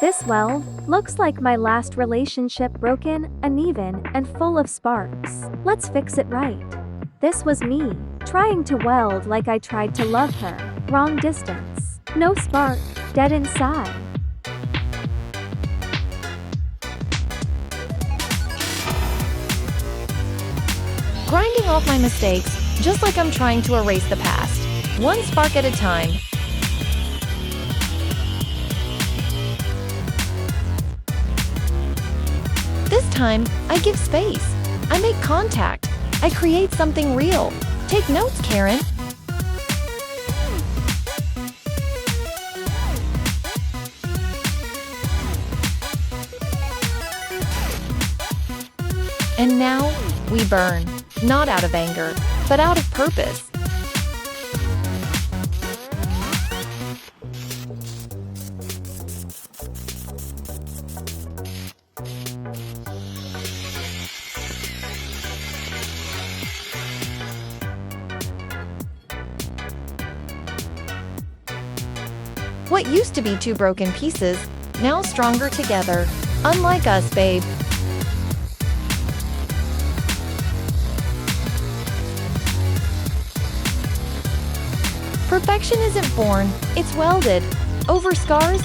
This weld looks like my last relationship, broken, uneven, and full of sparks. Let's fix it right. This was me, trying to weld like I tried to love her. Wrong distance. No spark. Dead inside. Grinding off my mistakes, just like I'm trying to erase the past. One spark at a time. This time, I give space. I make contact. I create something real. Take notes, Karen. And now, we burn. Not out of anger, but out of purpose. What used to be two broken pieces, now stronger together. Unlike us, babe. Perfection isn't born, it's welded. Over scars,